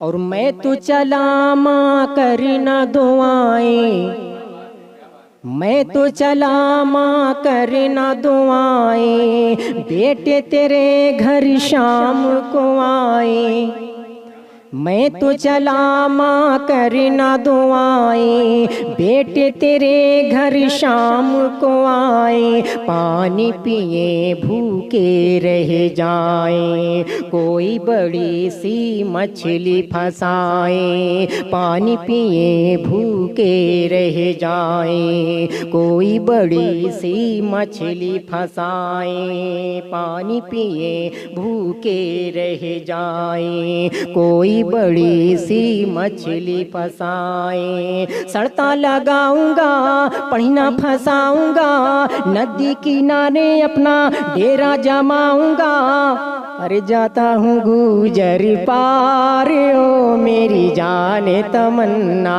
और मैं तो चला माँ करी न दुआएं, मैं तो चला माँ करे ना दुआएं, बेटे तेरे घर शाम को आए। मैं तो चला माँ करे ना दुआएं, बेटे तेरे घर शाम को आए। पानी पिए भूखे रह जाए, कोई बड़ी सी मछली फंसाए। पानी पिए भूखे रह जाए, कोई बड़ी सी मछली फंसाए। पानी पिए भूखे रह जाए, कोई बड़ी सी मछली फंसाए। सड़ता लगाऊंगा पहिना फंसाऊंगा, नदी किनारे अपना डेरा जमाऊंगा। अरे जाता हूँ गुजर पार, ओ मेरी जान तमन्ना।